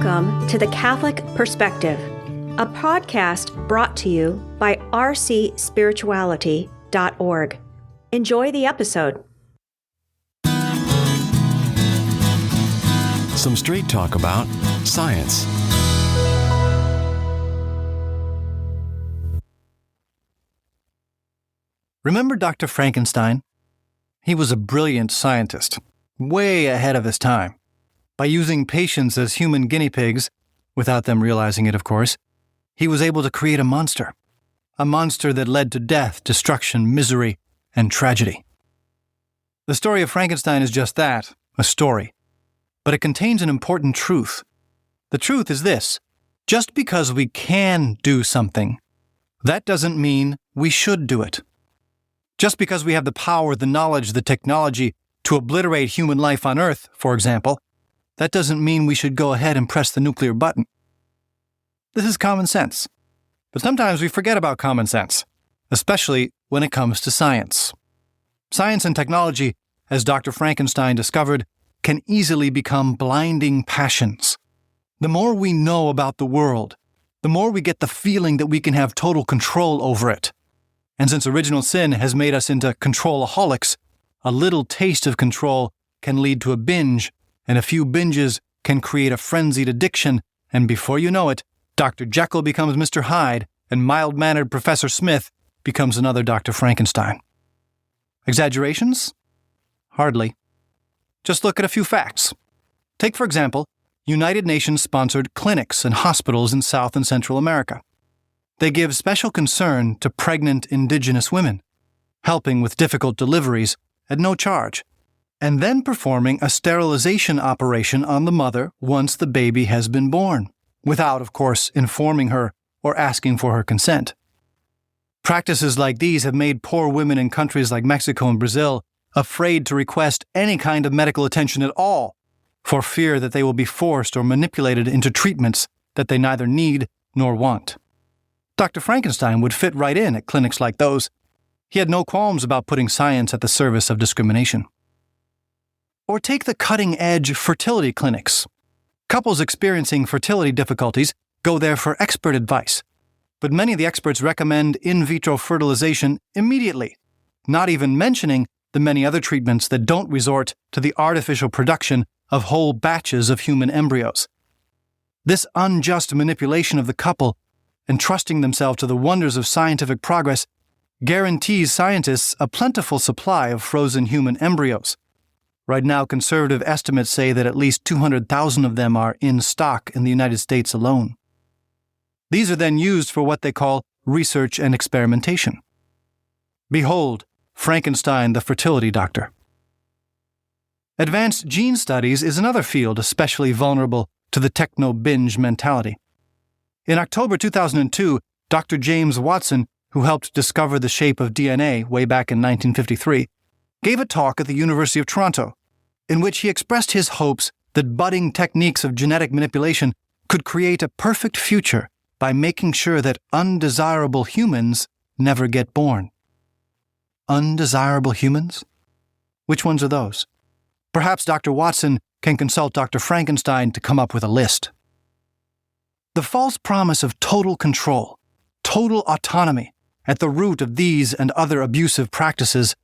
Welcome to The Catholic Perspective, a podcast brought to you by rcspirituality.org. Enjoy the episode. Some straight talk about science. Remember Dr. Frankenstein? He was a brilliant scientist, way ahead of his time. By using patients as human guinea pigs, without them realizing it, of course, he was able to create a monster that led to death, destruction, misery, and tragedy. The story of Frankenstein is just that, a story. But it contains an important truth. The truth is this: just because we can do something, that doesn't mean we should do it. Just because we have the power, the knowledge, the technology to obliterate human life on Earth, for example, that doesn't mean we should go ahead and press the nuclear button. This is common sense. But sometimes we forget about common sense, especially when it comes to science. Science and technology, as Dr. Frankenstein discovered, can easily become blinding passions. The more we know about the world, the more we get the feeling that we can have total control over it. And since original sin has made us into controlaholics, a little taste of control can lead to a binge, and a few binges can create a frenzied addiction, and before you know it, Dr. Jekyll becomes Mr. Hyde, and mild-mannered Professor Smith becomes another Dr. Frankenstein. Exaggerations? Hardly. Just look at a few facts. Take, for example, United Nations-sponsored clinics and hospitals in South and Central America. They give special concern to pregnant indigenous women, helping with difficult deliveries at no charge, and then performing a sterilization operation on the mother once the baby has been born, without, of course, informing her or asking for her consent. Practices like these have made poor women in countries like Mexico and Brazil afraid to request any kind of medical attention at all, for fear that they will be forced or manipulated into treatments that they neither need nor want. Dr. Frankenstein would fit right in at clinics like those. He had no qualms about putting science at the service of discrimination. Or take the cutting-edge fertility clinics. Couples experiencing fertility difficulties go there for expert advice, but many of the experts recommend in vitro fertilization immediately, not even mentioning the many other treatments that don't resort to the artificial production of whole batches of human embryos. This unjust manipulation of the couple, entrusting themselves to the wonders of scientific progress, guarantees scientists a plentiful supply of frozen human embryos. Right now, conservative estimates say that at least 200,000 of them are in stock in the United States alone. These are then used for what they call research and experimentation. Behold, Frankenstein the fertility doctor. Advanced gene studies is another field especially vulnerable to the techno-binge mentality. In October 2002, Dr. James Watson, who helped discover the shape of DNA way back in 1953, gave a talk at the University of Toronto, in which he expressed his hopes that budding techniques of genetic manipulation could create a perfect future by making sure that undesirable humans never get born. Undesirable humans? Which ones are those? Perhaps Dr. Watson can consult Dr. Frankenstein to come up with a list. The false promise of total control, total autonomy, at the root of these and other abusive practices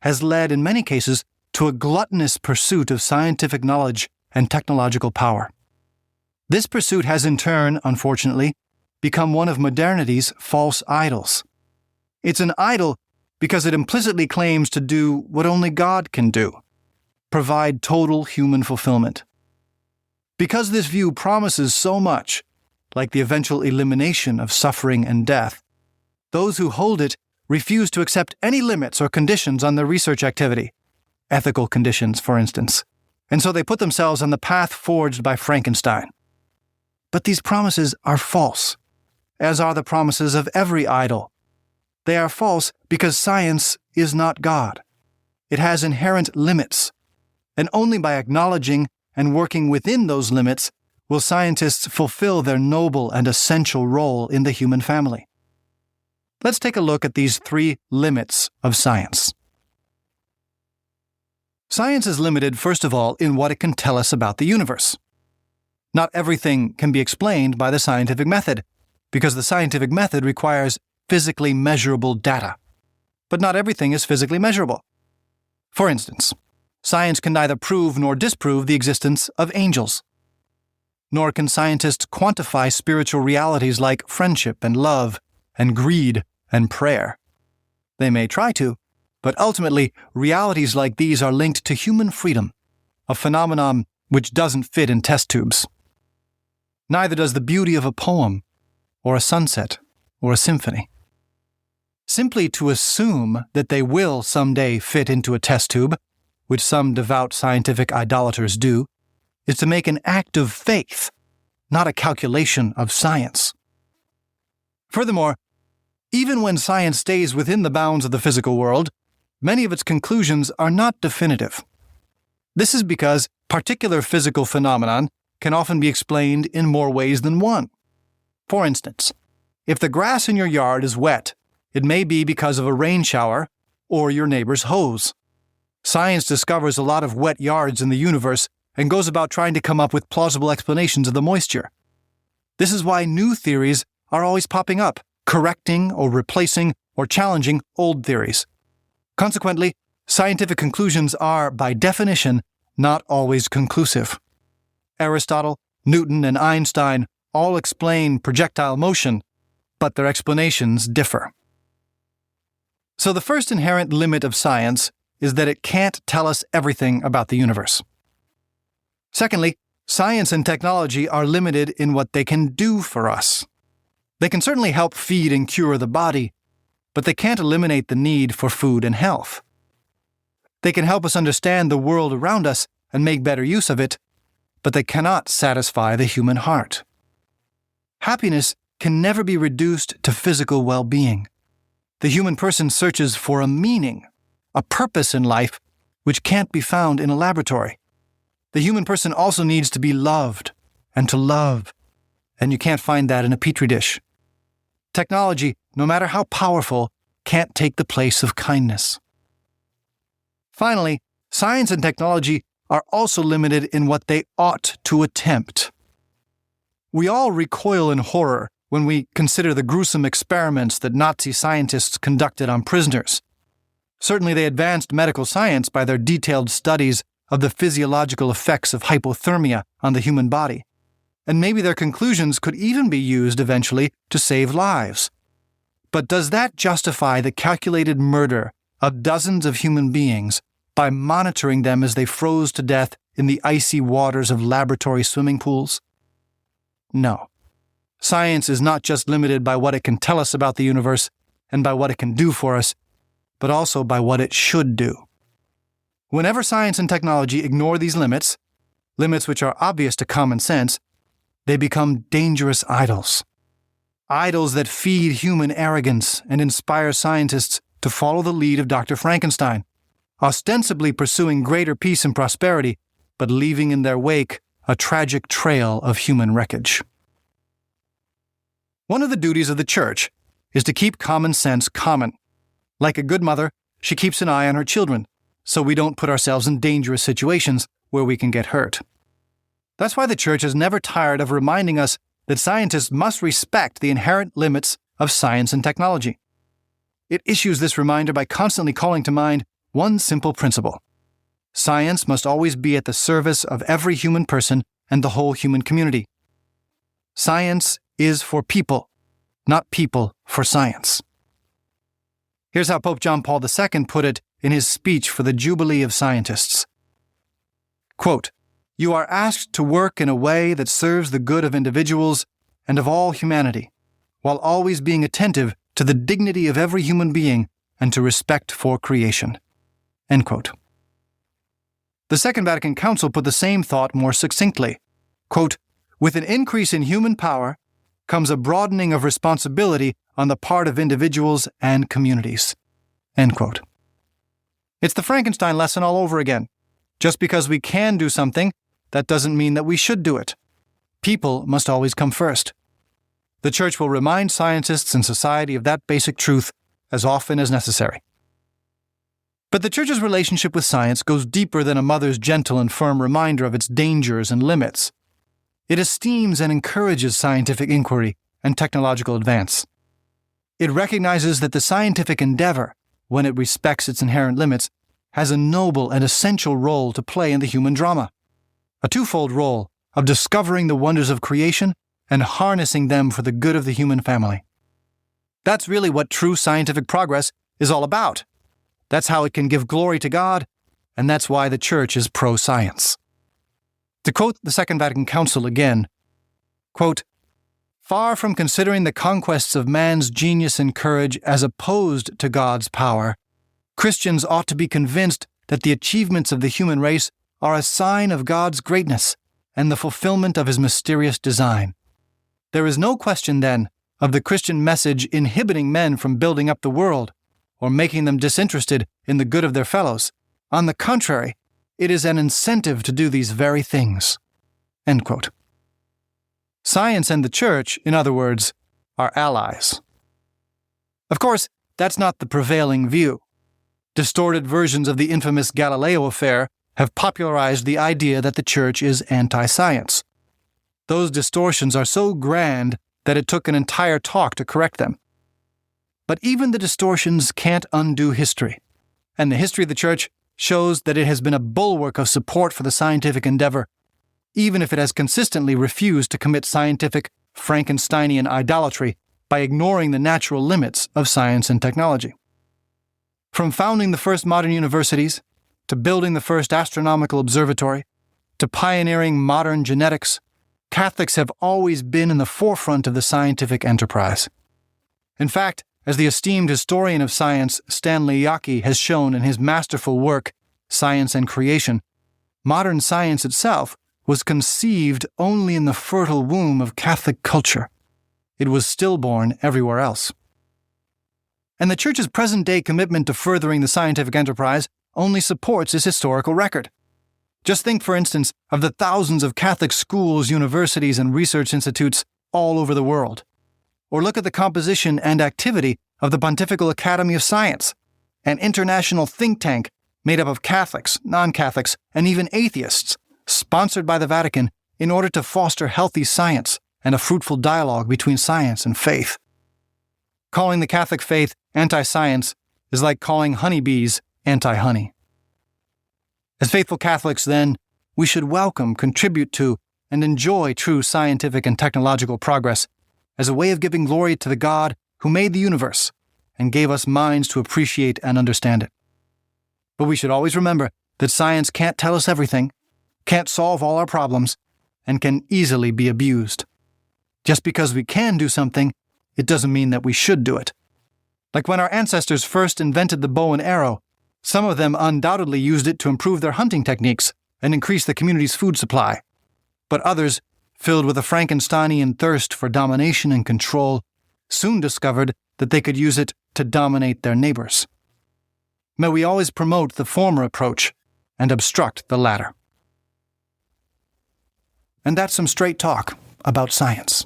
has led, in many cases, to a gluttonous pursuit of scientific knowledge and technological power. This pursuit has in turn, unfortunately, become one of modernity's false idols. It's an idol because it implicitly claims to do what only God can do: provide total human fulfillment. Because this view promises so much, like the eventual elimination of suffering and death, those who hold it refuse to accept any limits or conditions on their research activity, ethical conditions, for instance, and so they put themselves on the path forged by Frankenstein. But these promises are false, as are the promises of every idol. They are false because science is not God. It has inherent limits, and only by acknowledging and working within those limits will scientists fulfill their noble and essential role in the human family. Let's take a look at these 3 limits of science. Science is limited, first of all, in what it can tell us about the universe. Not everything can be explained by the scientific method, because the scientific method requires physically measurable data. But not everything is physically measurable. For instance, science can neither prove nor disprove the existence of angels. Nor can scientists quantify spiritual realities like friendship and love and greed and prayer. They may try to, but ultimately, realities like these are linked to human freedom, a phenomenon which doesn't fit in test tubes. Neither does the beauty of a poem, or a sunset, or a symphony. Simply to assume that they will someday fit into a test tube, which some devout scientific idolaters do, is to make an act of faith, not a calculation of science. Furthermore, even when science stays within the bounds of the physical world, many of its conclusions are not definitive. This is because particular physical phenomenon can often be explained in more ways than one. For instance, if the grass in your yard is wet, it may be because of a rain shower or your neighbor's hose. Science discovers a lot of wet yards in the universe and goes about trying to come up with plausible explanations of the moisture. This is why new theories are always popping up, correcting or replacing or challenging old theories. Consequently, scientific conclusions are, by definition, not always conclusive. Aristotle, Newton, and Einstein all explain projectile motion, but their explanations differ. So the first inherent limit of science is that it can't tell us everything about the universe. Secondly, science and technology are limited in what they can do for us. They can certainly help feed and cure the body, but they can't eliminate the need for food and health. They can help us understand the world around us and make better use of it, but they cannot satisfy the human heart. Happiness can never be reduced to physical well-being. The human person searches for a meaning, a purpose in life, which can't be found in a laboratory. The human person also needs to be loved and to love, and you can't find that in a petri dish. Technology, no matter how powerful, can't take the place of kindness. Finally, science and technology are also limited in what they ought to attempt. We all recoil in horror when we consider the gruesome experiments that Nazi scientists conducted on prisoners. Certainly they advanced medical science by their detailed studies of the physiological effects of hypothermia on the human body, and maybe their conclusions could even be used eventually to save lives. But does that justify the calculated murder of dozens of human beings by monitoring them as they froze to death in the icy waters of laboratory swimming pools? No. Science is not just limited by what it can tell us about the universe and by what it can do for us, but also by what it should do. Whenever science and technology ignore these limits which are obvious to common sense, they become dangerous idols. Idols that feed human arrogance and inspire scientists to follow the lead of Dr. Frankenstein, ostensibly pursuing greater peace and prosperity, but leaving in their wake a tragic trail of human wreckage. One of the duties of the Church is to keep common sense common. Like a good mother, she keeps an eye on her children, so we don't put ourselves in dangerous situations where we can get hurt. That's why the Church is never tired of reminding us that scientists must respect the inherent limits of science and technology. It issues this reminder by constantly calling to mind one simple principle. Science must always be at the service of every human person and the whole human community. Science is for people, not people for science. Here's how Pope John Paul II put it in his speech for the Jubilee of Scientists. Quote, "You are asked to work in a way that serves the good of individuals and of all humanity, while always being attentive to the dignity of every human being and to respect for creation." End quote. The Second Vatican Council put the same thought more succinctly. Quote, "With an increase in human power comes a broadening of responsibility on the part of individuals and communities." End quote. It's the Frankenstein lesson all over again. Just because we can do something, that doesn't mean that we should do it. People must always come first. The Church will remind scientists and society of that basic truth as often as necessary. But the Church's relationship with science goes deeper than a mother's gentle and firm reminder of its dangers and limits. It esteems and encourages scientific inquiry and technological advance. It recognizes that the scientific endeavor, when it respects its inherent limits, has a noble and essential role to play in the human drama. A twofold role of discovering the wonders of creation and harnessing them for the good of the human family. That's really what true scientific progress is all about. That's how it can give glory to God, and that's why the Church is pro-science. To quote the Second Vatican Council again, quote, "Far from considering the conquests of man's genius and courage as opposed to God's power, Christians ought to be convinced that the achievements of the human race are a sign of God's greatness and the fulfillment of His mysterious design. There is no question, then, of the Christian message inhibiting men from building up the world or making them disinterested in the good of their fellows. On the contrary, it is an incentive to do these very things." End quote. Science and the Church, in other words, are allies. Of course, that's not the prevailing view. Distorted versions of the infamous Galileo affair have popularized the idea that the Church is anti-science. Those distortions are so grand that it took an entire talk to correct them. But even the distortions can't undo history, and the history of the Church shows that it has been a bulwark of support for the scientific endeavor, even if it has consistently refused to commit scientific Frankensteinian idolatry by ignoring the natural limits of science and technology. From founding the first modern universities, to building the first astronomical observatory, to pioneering modern genetics, Catholics have always been in the forefront of the scientific enterprise. In fact, as the esteemed historian of science Stanley Yockey has shown in his masterful work, Science and Creation, modern science itself was conceived only in the fertile womb of Catholic culture. It was stillborn everywhere else. And the Church's present-day commitment to furthering the scientific enterprise only supports its historical record. Just think, for instance, of the thousands of Catholic schools, universities, and research institutes all over the world. Or look at the composition and activity of the Pontifical Academy of Science, an international think tank made up of Catholics, non-Catholics, and even atheists, sponsored by the Vatican in order to foster healthy science and a fruitful dialogue between science and faith. Calling the Catholic faith anti-science is like calling honeybees anti-honey. As faithful Catholics, then, we should welcome, contribute to, and enjoy true scientific and technological progress as a way of giving glory to the God who made the universe and gave us minds to appreciate and understand it. But we should always remember that science can't tell us everything, can't solve all our problems, and can easily be abused. Just because we can do something, it doesn't mean that we should do it. Like when our ancestors first invented the bow and arrow, some of them undoubtedly used it to improve their hunting techniques and increase the community's food supply. But others, filled with a Frankensteinian thirst for domination and control, soon discovered that they could use it to dominate their neighbors. May we always promote the former approach and obstruct the latter. And that's some straight talk about science.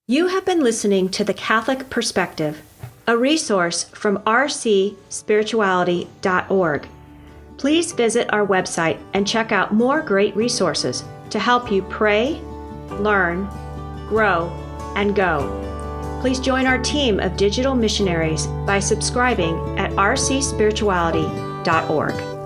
You have been listening to The Catholic Perspective, a resource from rcspirituality.org. Please visit our website and check out more great resources to help you pray, learn, grow, and go. Please join our team of digital missionaries by subscribing at rcspirituality.org.